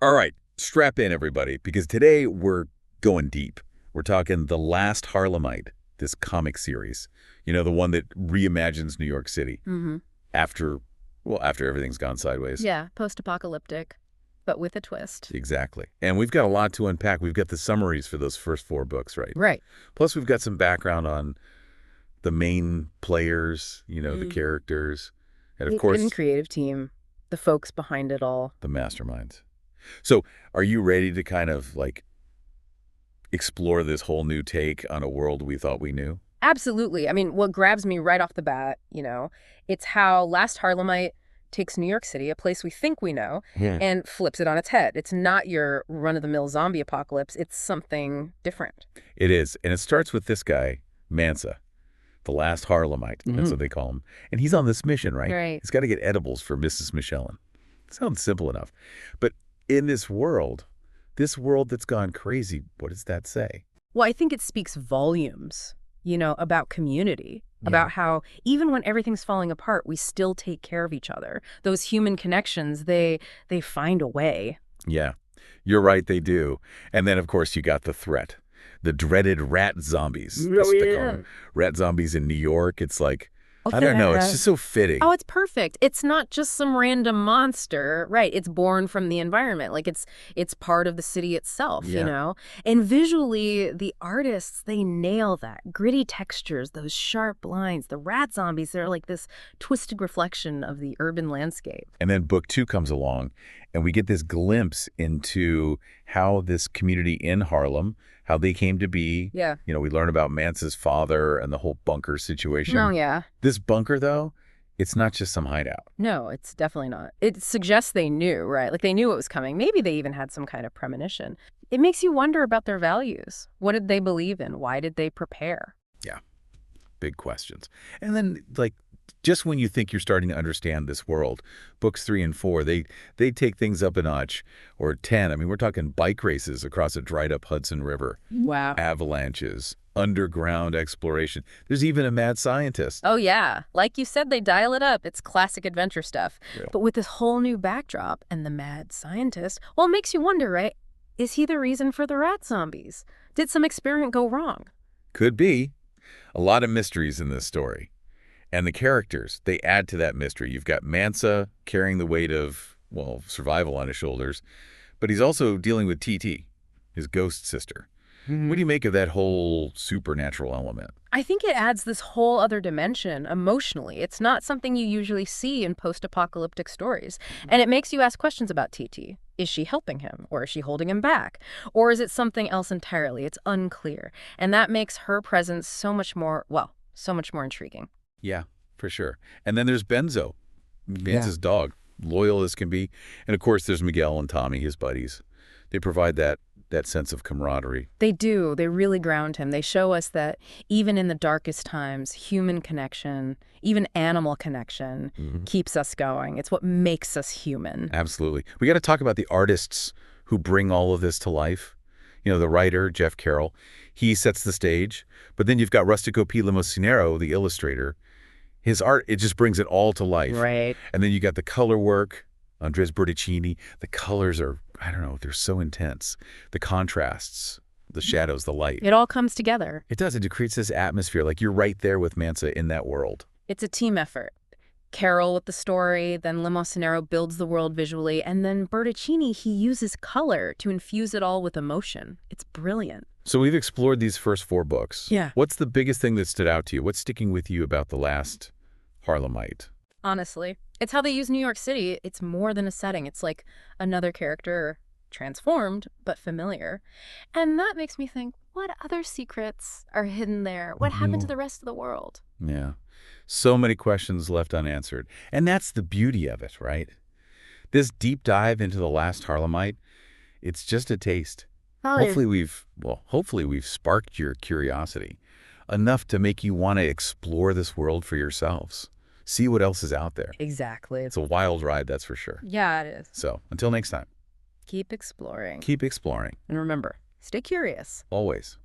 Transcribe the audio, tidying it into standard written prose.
All right, strap in, everybody, because today we're going deep. We're talking The Last Harlemite, this comic series. You know, the one that reimagines New York City after, well, after everything's gone sideways. Yeah, post-apocalyptic, but with a twist. Exactly. And we've got a lot to unpack. We've got the summaries for those first 4 books, right? Right. Plus, we've got some background on the main players, you know, the characters, and of The course, hidden creative team, the folks behind it all. the masterminds. So, are you ready to kind of like explore this whole new take on a world we thought we knew? Absolutely. I mean, what grabs me right off the bat, it's how Last Harlemite takes New York City, a place we think we know, and flips it on its head. It's not your run-of-the-mill zombie apocalypse. It's something different. It is. And it starts with this guy, Mansa, the last Harlemite. That's what they call him. And he's on this mission, right? Right. He's got to get edibles for Mrs. Michelin. Sounds simple enough. But in this world that's gone crazy, what does that say? Well, I think it speaks volumes, about community, about how even when everything's falling apart, we still take care of each other. Those human connections, they find a way. Yeah, you're right, they do. And then, of course, you got the threat. The dreaded rat zombies. That's what they call them. Rat zombies in New York. It's like, I don't know, it's just so fitting. Oh, it's perfect. It's not just some random monster, right? It's born from the environment. Like it's part of the city itself, And visually, the artists, they nail that. Gritty textures, those sharp lines. The rat zombies, they're like this twisted reflection of the urban landscape. And then book 2 comes along, and we get this glimpse into how this community in Harlem, how they came to be. Yeah. You know, we learn about Mansa's father and the whole bunker situation. Oh, yeah. This bunker, though, it's not just some hideout. No, it's definitely not. It suggests they knew, right? Like they knew what was coming. Maybe they even had some kind of premonition. It makes you wonder about their values. What did they believe in? Why did they prepare? Yeah, big questions. And then, like, just when you think you're starting to understand this world, books 3 and 4, they take things up a notch, or 10. I mean, we're talking bike races across a dried-up Hudson River. Wow. Avalanches, underground exploration. There's even a mad scientist. Oh, yeah. Like you said, they dial it up. It's classic adventure stuff. Real. But with this whole new backdrop and the mad scientist, well, it makes you wonder, right? Is he the reason for the rat zombies? Did some experiment go wrong? Could be. A lot of mysteries in this story. And the characters, they add to that mystery. You've got Mansa carrying the weight of, well, survival on his shoulders, but he's also dealing with TT, his ghost sister. What do you make of that whole supernatural element? I think it adds this whole other dimension emotionally. It's not something you usually see in post-apocalyptic stories. And it makes you ask questions about TT. Is she helping him? Or is she holding him back? Or is it something else entirely? It's unclear. And that makes her presence so much more intriguing. Yeah, for sure. And then there's Benzo, Mansa's dog, loyal as can be. And of course, there's Miguel and Tommy, his buddies. They provide that sense of camaraderie. They do. They really ground him. They show us that even in the darkest times, human connection, even animal connection, keeps us going. It's what makes us human. Absolutely. We got to talk about the artists who bring all of this to life. You know, the writer, Jeff Carroll, he sets the stage. But then you've got Rustico P. Limosnero, the illustrator. His art, it just brings it all to life. Right. And then you got the color work, Andres Berticini. The colors are, I don't know, they're so intense. The contrasts, the shadows, the light. It all comes together. It does. It creates this atmosphere like you're right there with Mansa in that world. It's a team effort. Carroll with the story, then Limosnero builds the world visually, and then Berticini, he uses color to infuse it all with emotion. It's brilliant. So we've explored these first 4 books. Yeah. What's the biggest thing that stood out to you? What's sticking with you about The Last Harlemite? Honestly, it's how they use New York City. It's more than a setting. It's like another character, transformed, but familiar. And that makes me think, what other secrets are hidden there? What happened to the rest of the world? Yeah. So many questions left unanswered. And that's the beauty of it, right? This deep dive into The Last Harlemite, it's just a taste. Hopefully we've sparked your curiosity enough to make you want to explore this world for yourselves. See what else is out there. Exactly. It's a wild ride, that's for sure. Yeah, it is. So until next time. Keep exploring. Keep exploring. And remember, stay curious. Always.